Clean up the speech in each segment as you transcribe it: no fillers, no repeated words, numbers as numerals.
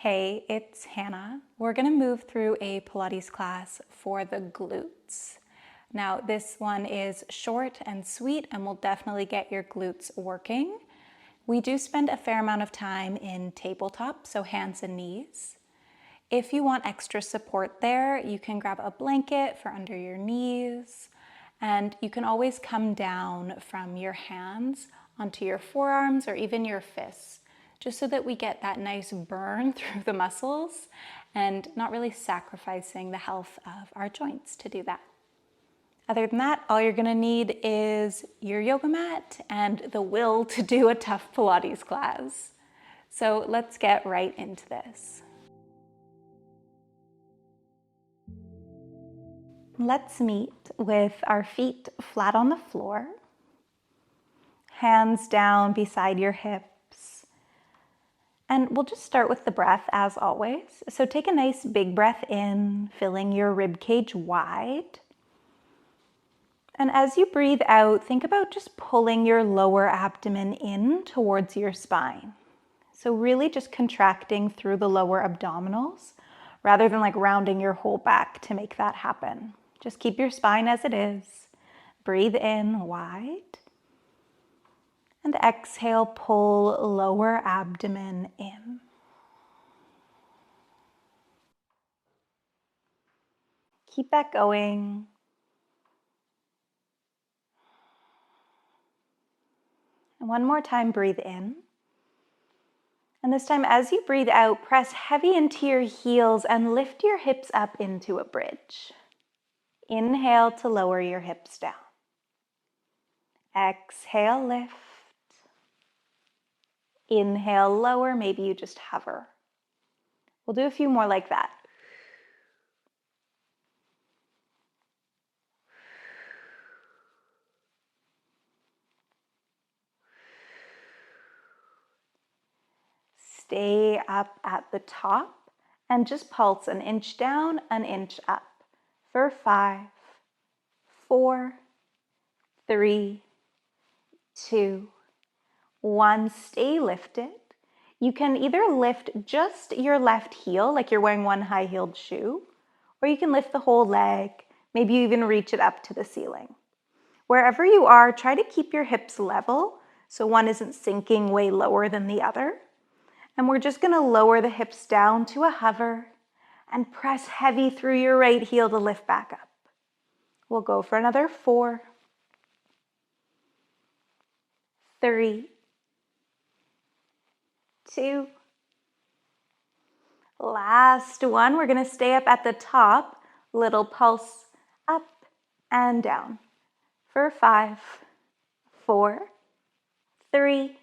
Hey, it's Hannah. We're going to move through a Pilates class for the glutes. Now, this one is short and sweet and will definitely get your glutes working. We do spend a fair amount of time in tabletop, so hands and knees. If you want extra support there, you can grab a blanket for under your knees, and you can always come down from your hands onto your forearms or even your fists, just so that we get that nice burn through the muscles and not really sacrificing the health of our joints to do that. Other than that, all you're gonna need is your yoga mat and the will to do a tough Pilates class. So let's get right into this. Let's meet with our feet flat on the floor, hands down beside your hips. And we'll just start with the breath as always. So take a nice big breath in, filling your rib cage wide. And as you breathe out, think about just pulling your lower abdomen in towards your spine. So really just contracting through the lower abdominals rather than like rounding your whole back to make that happen. Just keep your spine as it is. Breathe in wide. And exhale, pull lower abdomen in. Keep that going. And one more time, breathe in. And this time, as you breathe out, press heavy into your heels and lift your hips up into a bridge. Inhale to lower your hips down. Exhale, lift. Inhale, lower. Maybe you just hover. We'll do a few more like that. Stay up at the top and just pulse an inch down, an inch up for 5, 4, 3, 2, 1. Stay lifted. You can either lift just your left heel, like you're wearing one high-heeled shoe, or you can lift the whole leg. Maybe you even reach it up to the ceiling. Wherever you are, try to keep your hips level so one isn't sinking way lower than the other. And we're just gonna lower the hips down to a hover and press heavy through your right heel to lift back up. We'll go for another 4, 3, 2. Last one, we're gonna stay up at the top, little pulse up and down for 5, 4, 3,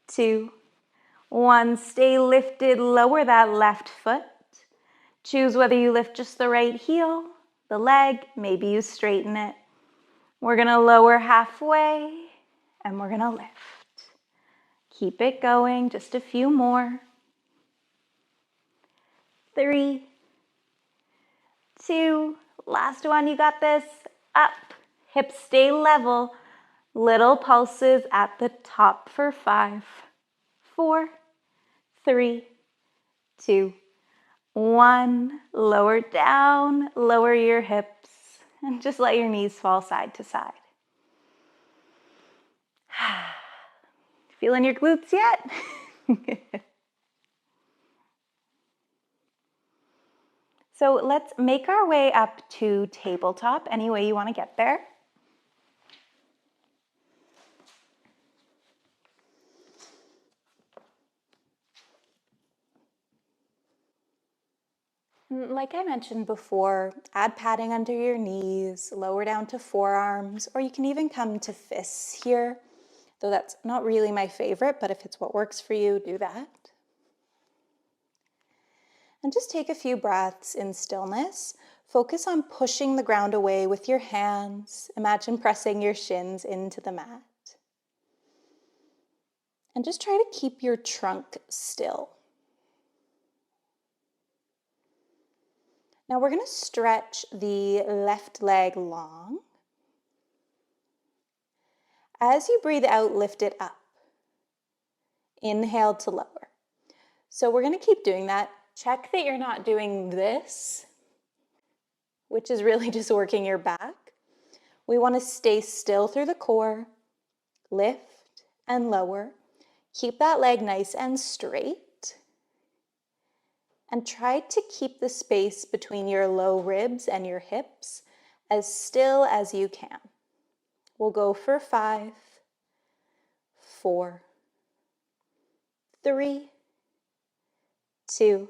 2, 1. Stay lifted, lower that left foot. Choose whether you lift just the right heel, the leg, maybe you straighten it. We're gonna lower halfway and we're gonna lift. Keep it going, just a few more. 3, 2, last one, you got this. Up, hips stay level. Little pulses at the top for 5, 4, 3, 2, 1. Lower down, lower your hips, and just let your knees fall side to side. Feeling your glutes yet? So let's make our way up to tabletop, any way you want to get there. Like I mentioned before, add padding under your knees, lower down to forearms, or you can even come to fists here, though that's not really my favorite, but if it's what works for you, do that. And just take a few breaths in stillness. Focus on pushing the ground away with your hands. Imagine pressing your shins into the mat. And just try to keep your trunk still. Now we're going to stretch the left leg long. As you breathe out, lift it up. Inhale to lower. So we're gonna keep doing that. Check that you're not doing this, which is really just working your back. We wanna stay still through the core, lift and lower. Keep that leg nice and straight. And try to keep the space between your low ribs and your hips as still as you can. We'll go for 5, 4, 3, 2,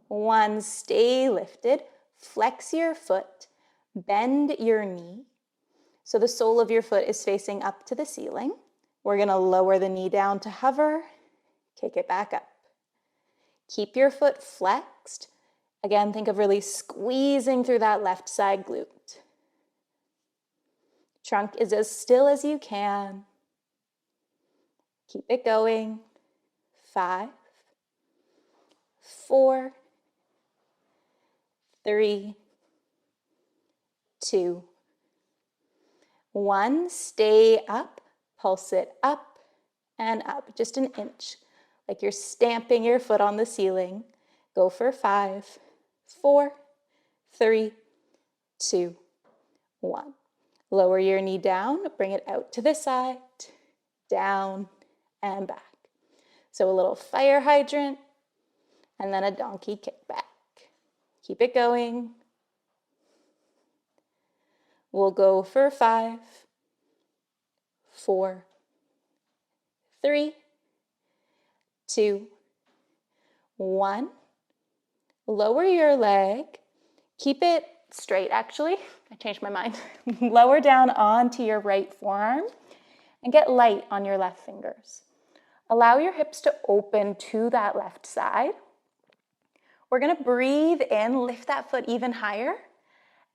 1. Stay lifted. Flex your foot. Bend your knee. So the sole of your foot is facing up to the ceiling. We're going to lower the knee down to hover. Kick it back up. Keep your foot flexed. Again, think of really squeezing through that left side glute. Trunk is as still as you can. Keep it going. 5, 4, 3, 2, 1. Stay up. Pulse it up and up, just an inch, like you're stamping your foot on the ceiling. Go for 5, 4, 3, 2, 1. Lower your knee down, bring it out to the side, down and back. So a little fire hydrant and then a donkey kickback. Keep it going. We'll go for 5, 4, 3, 2, 1. Lower your leg. Keep it straight, actually. I changed my mind. Lower down onto your right forearm and get light on your left fingers. Allow your hips to open to that left side. We're going to breathe in, lift that foot even higher.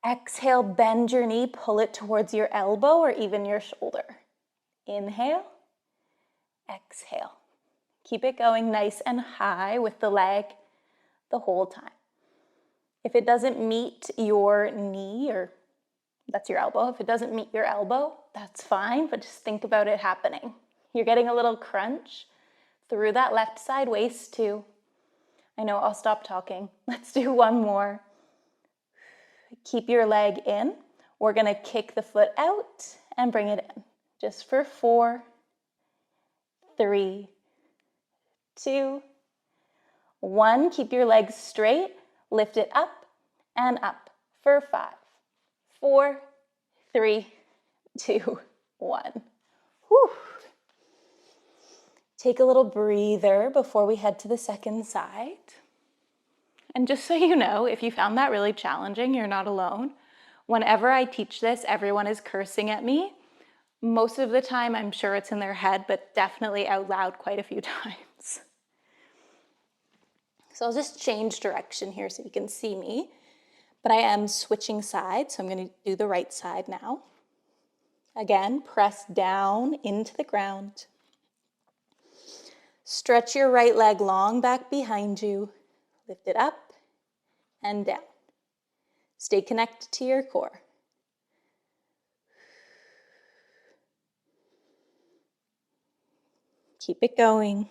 Exhale, bend your knee, pull it towards your elbow or even your shoulder. Inhale, exhale. Keep it going nice and high with the leg the whole time. If it doesn't meet your knee, or that's your elbow, if it doesn't meet your elbow, that's fine, but just think about it happening. You're getting a little crunch through that left side waist too. I know, I'll stop talking. Let's do one more. Keep your leg in. We're gonna kick the foot out and bring it in. Just for 4, 3, 2, 1. Keep your legs straight. Lift it up and up for 5, 4, 3, 2, 1. Whew. Take a little breather before we head to the second side. And just so you know, if you found that really challenging, you're not alone. Whenever I teach this, everyone is cursing at me. Most of the time, I'm sure it's in their head, but definitely out loud quite a few times. So I'll just change direction here so you can see me. But I am switching sides, so I'm going to do the right side now. Again, press down into the ground. Stretch your right leg long back behind you. Lift it up and down. Stay connected to your core. Keep it going.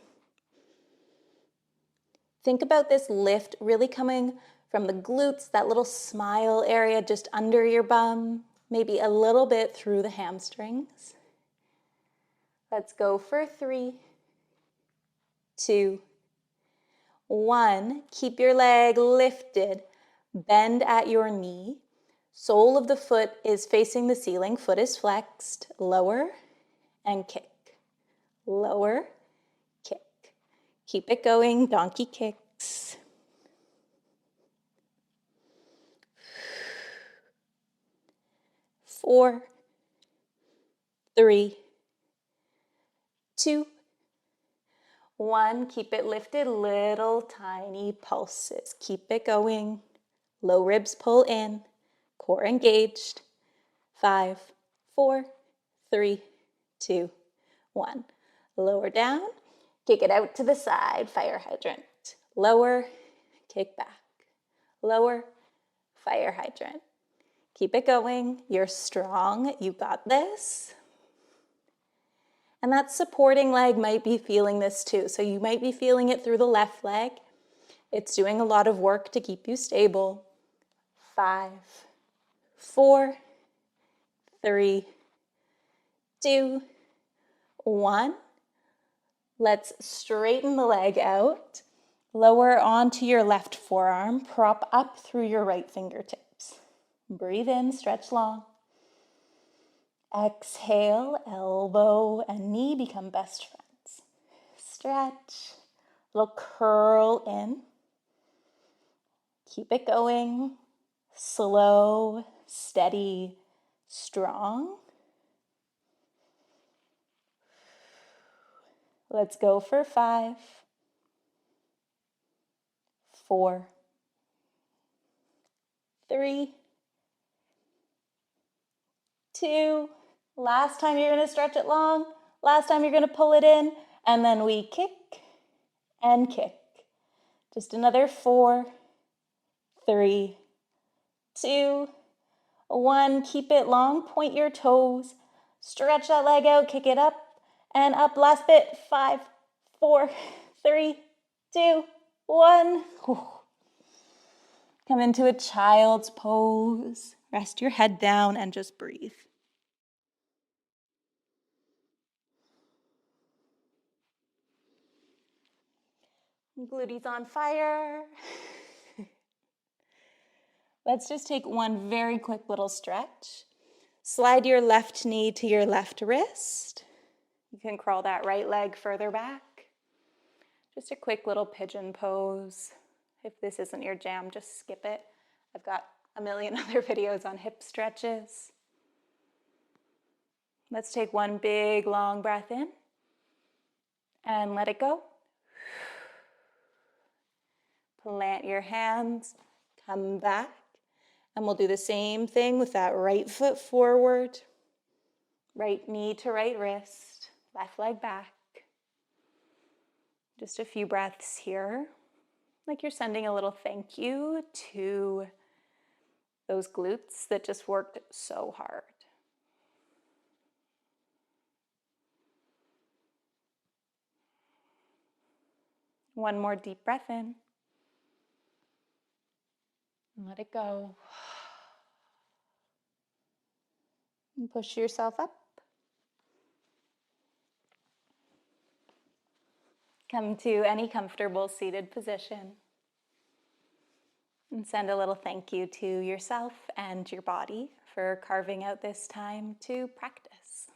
Think about this lift really coming from the glutes, that little smile area just under your bum, maybe a little bit through the hamstrings. Let's go for 3, 2, 1. Keep your leg lifted. Bend at your knee. Sole of the foot is facing the ceiling. Foot is flexed. Lower and kick. Lower, kick. Keep it going. Donkey kicks. 4, 3, 2, 1. Keep it lifted, little tiny pulses. Keep it going. Low ribs pull in, core engaged. 5, 4, 3, 2, 1. Lower down, kick it out to the side, fire hydrant. Lower, kick back. Lower, fire hydrant. Keep it going. You're strong. You got this. And that supporting leg might be feeling this too. So you might be feeling it through the left leg. It's doing a lot of work to keep you stable. 5, 4, 3, 2, 1. Let's straighten the leg out. Lower onto your left forearm. Prop up through your right fingertips. Breathe in, stretch long. Exhale, elbow and knee become best friends. Stretch, little curl in. Keep it going. Slow, steady, strong. Let's go for 5, 4, 3, 2. Last time you're going to stretch it long. Last time you're going to pull it in. And then we kick and kick. Just another 4, 3, 2, 1. Keep it long. Point your toes. Stretch that leg out. Kick it up and up. Last bit. 5, 4, 3, 2, 1. Come into a child's pose. Rest your head down and just breathe. Glutes on fire. Let's just take one very quick little stretch. Slide your left knee to your left wrist. You can crawl that right leg further back. Just a quick little pigeon pose. If this isn't your jam, just skip it. I've got a million other videos on hip stretches. Let's take one big long breath in and let it go. Plant your hands, come back, and we'll do the same thing with that right foot forward, right knee to right wrist, left leg back. Just a few breaths here, like you're sending a little thank you to those glutes that just worked so hard. One more deep breath in. Let it go. And push yourself up. Come to any comfortable seated position. And send a little thank you to yourself and your body for carving out this time to practice.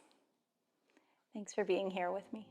Thanks for being here with me.